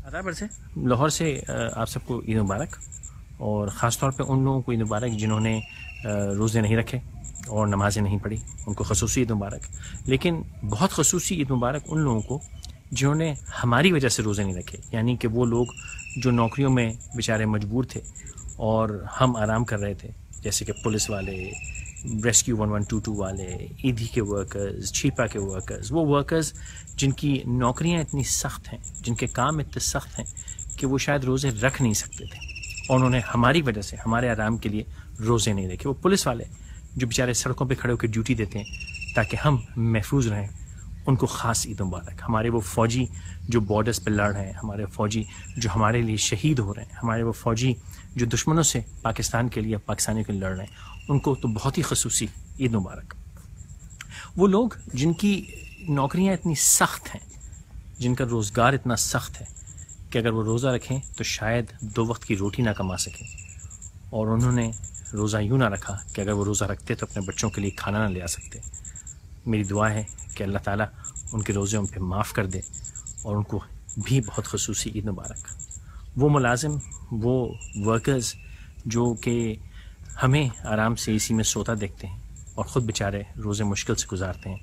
آداب سے لاہور سے آپ سب کو عید مبارک، اور خاص طور پہ ان لوگوں کو عید مبارک جنہوں نے روزے نہیں رکھے اور نمازیں نہیں پڑھی، ان کو خصوصی عید مبارک۔ لیکن بہت خصوصی عید مبارک ان لوگوں کو جنہوں نے ہماری وجہ سے روزے نہیں رکھے، یعنی کہ وہ لوگ جو نوکریوں میں بیچارے مجبور تھے اور ہم آرام کر رہے تھے، جیسے کہ پولیس والے، ریسکیو 1122 والے، ایدھی کے ورکرز، چھیپا کے ورکرز، وہ ورکرز جن کی نوکریاں اتنی سخت ہیں، جن کے کام اتنے سخت ہیں کہ وہ شاید روزے رکھ نہیں سکتے تھے، اور انہوں نے ہماری وجہ سے ہمارے آرام کے لیے روزے نہیں رکھے۔ وہ پولیس والے جو بیچارے سڑکوں پہ کھڑے ہو کے ڈیوٹی دیتے ہیں تاکہ ہم محفوظ رہیں، ان کو خاص عید مبارک۔ ہمارے وہ فوجی جو بارڈرز پہ لڑ رہے ہیں، ہمارے فوجی جو ہمارے لیے شہید ہو رہے ہیں، ہمارے وہ فوجی جو دشمنوں سے پاکستان کے لیے، پاکستانیوں کے لیے لڑ رہے ہیں، ان کو تو بہت ہی خصوصی عید مبارک۔ وہ لوگ جن کی نوکریاں اتنی سخت ہیں، جن کا روزگار اتنا سخت ہے کہ اگر وہ روزہ رکھیں تو شاید 2 وقت کی روٹی نہ کما سکیں، اور انہوں نے روزہ یوں نہ رکھا کہ اگر وہ روزہ رکھتے تو اپنے بچوں کے لیے کھانا نہ لے آ سکتے۔ میری دعا ہے کہ اللہ تعالیٰ ان کے روزے ان پہ معاف کر دے، اور ان کو بھی بہت خصوصی عید مبارک۔ وہ ملازم، وہ ورکرز جو کہ ہمیں آرام سے اسی میں سوتا دیکھتے ہیں اور خود بیچارے روزے مشکل سے گزارتے ہیں،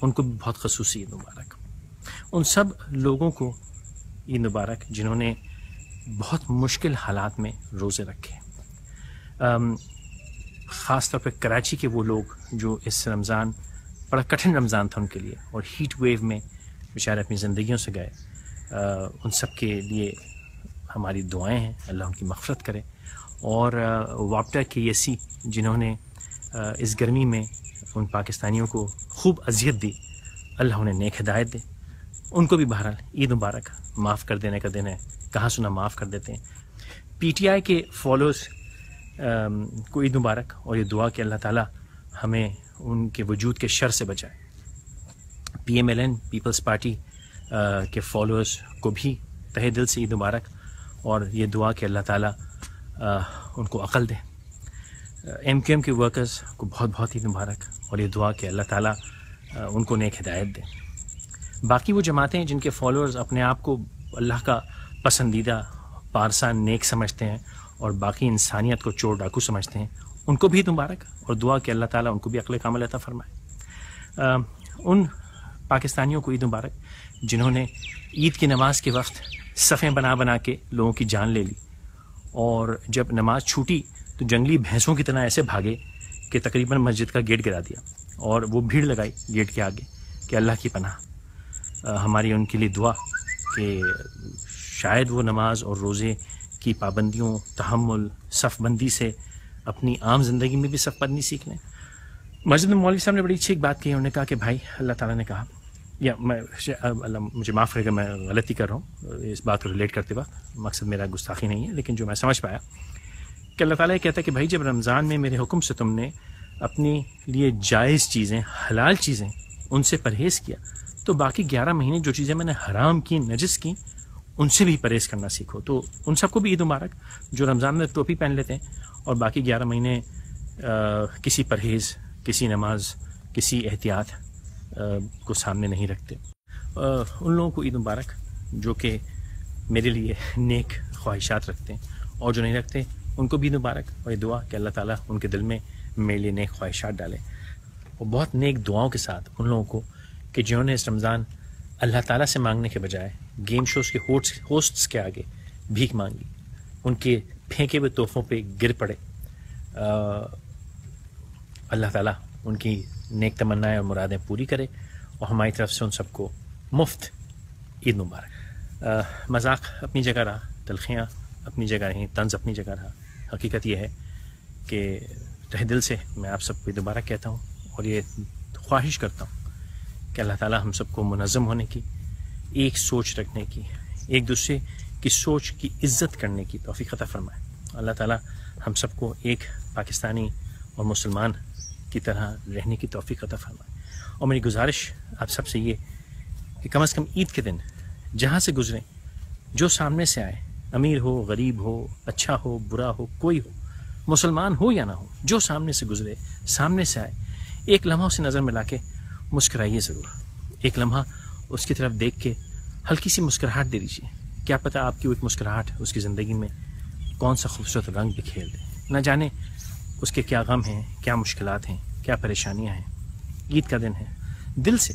ان کو بھی بہت خصوصی عید مبارک۔ ان سب لوگوں کو عید مبارک جنہوں نے بہت مشکل حالات میں روزے رکھے۔ خاص طور پہ کراچی کے وہ لوگ جو اس رمضان، بڑا کٹھن رمضان تھا ان کے لیے، اور ہیٹ ویو میں بیچارے اپنی زندگیوں سے گئے، ان سب کے لیے ہماری دعائیں ہیں، اللہ ان کی مغفرت کرے۔ اور وابٹا کے یسی جنہوں نے اس گرمی میں ان پاکستانیوں کو خوب اذیت دی، اللہ انہیں نیک ہدایت دے، ان کو بھی بہرحال عید مبارک۔ معاف کر دینے کا دن ہے، کہاں سنا معاف کر دیتے ہیں۔ پی ٹی آئی کے فالوورز کو عید مبارک، اور یہ دعا کہ اللہ تعالیٰ ہمیں ان کے وجود کے شر سے بچائے۔ P M L N Peoples Party کے فالوورز کو بھی تہہ دل سے عید مبارک، اور یہ دعا کہ اللہ تعالیٰ ان کو عقل دے۔ ایم کیو ایم کے ورکرز کو بہت بہت عید مبارک، اور یہ دعا کہ اللہ تعالیٰ ان کو نیک ہدایت دے۔ باقی وہ جماعتیں جن کے فالوورز اپنے آپ کو اللہ کا پسندیدہ پارسا نیک سمجھتے ہیں اور باقی انسانیت کو چور ڈاکو سمجھتے ہیں، ان کو بھی عید مبارک، اور دعا کہ اللہ تعالیٰ ان کو بھی عقل کامل عطا فرمائے۔ ان پاکستانیوں کو عید مبارک جنہوں نے عید کی نماز کے وقت صفیں بنا بنا کے لوگوں کی جان لے لی، اور جب نماز چھوٹی تو جنگلی بھینسوں کی طرح ایسے بھاگے کہ تقریباً مسجد کا گیٹ گرا دیا، اور وہ بھیڑ لگائی گیٹ کے آگے کہ اللہ کی پناہ۔ ہماری ان کے لیے دعا کہ شاید وہ نماز اور روزے کی پابندیوں، تحمل، صف بندی سے اپنی عام زندگی میں بھی صف بندی سیکھ لیں۔ مسجد میں مولوی صاحب نے بڑی اچھی ایک بات کہی، انہوں نے کہا کہ بھائی اللہ تعالیٰ نے کہا، یا اللہ مجھے معاف کرے گا میں غلطی کر رہا ہوں اس بات کو ریلیٹ کرتے وقت، مقصد میرا گستاخی نہیں ہے، لیکن جو میں سمجھ پایا کہ اللہ تعالیٰ یہ کہتا ہے کہ بھائی جب رمضان میں میرے حکم سے تم نے اپنے لیے جائز چیزیں، حلال چیزیں، ان سے پرہیز کیا، تو باقی 11 مہینے جو چیزیں میں نے حرام کی، نجس کی، ان سے بھی پرہیز کرنا سیکھو۔ تو ان سب کو بھی عید مبارک جو رمضان میں ٹوپی پہن لیتے ہیں اور باقی 11 مہینے کسی پرہیز، کسی نماز، کسی احتیاط کو سامنے نہیں رکھتے۔ ان لوگوں کو عید مبارک جو کہ میرے لیے نیک خواہشات رکھتے ہیں، اور جو نہیں رکھتے ان کو بھی عید مبارک، اور یہ دعا کہ اللہ تعالیٰ ان کے دل میں میرے لیے نیک خواہشات ڈالے۔ اور بہت نیک دعاؤں کے ساتھ ان لوگوں کو کہ جنہوں نے اس رمضان اللہ تعالیٰ سے مانگنے کے بجائے گیم شوز کے ہوسٹس کے آگے بھیک مانگی، ان کے پھینکے ہوئے تحفوں پہ گر پڑے۔ اللہ تعالیٰ ان کی نیک تمنائیں اور مرادیں پوری کرے، اور ہماری طرف سے ان سب کو مفت عید مبارک۔ مذاق اپنی جگہ رہا، تلخیاں اپنی جگہ رہیں، طنز اپنی جگہ رہا۔ حقیقت یہ ہے کہ تہ دل سے میں آپ سب کو عید مبارک کہتا ہوں، اور یہ خواہش کرتا ہوں کہ اللہ تعالیٰ ہم سب کو منظم ہونے کی، ایک سوچ رکھنے کی، ایک دوسرے کی سوچ کی عزت کرنے کی توفیق عطا فرمائے۔ اللہ تعالیٰ ہم سب کو ایک پاکستانی اور مسلمان کی طرح رہنے کی توفیق عطا فرمائے۔ اور میری گزارش آپ سب سے یہ کہ کم از کم عید کے دن جہاں سے گزریں، جو سامنے سے آئے، امیر ہو، غریب ہو، اچھا ہو، برا ہو، کوئی ہو، مسلمان ہو یا نہ ہو، جو سامنے سے گزرے، سامنے سے آئے، ایک لمحہ اسے نظر ملا کے مسکرائیے ضرور۔ ایک لمحہ اس کی طرف دیکھ کے ہلکی سی مسکراہٹ دے دیجیے کیا پتہ آپ کی وہ ایک مسکراہٹ اس کی زندگی میں کون سا خوبصورت رنگ بکھیر دے. نہ جانے اس کے کیا غم ہیں، کیا مشکلات ہیں، کیا پریشانیاں ہیں. عید کا دن ہے، دل سے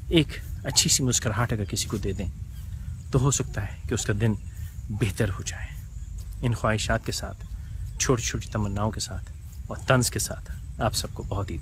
ایک اچھی سی مسکراہٹ اگر کسی کو دے دیں تو ہو سکتا ہے کہ اس کا دن بہتر ہو جائے. ان خواہشات کے ساتھ، چھوٹی چھوٹی تمناؤں کے ساتھ اور طنز کے ساتھ آپ سب کو بہت عید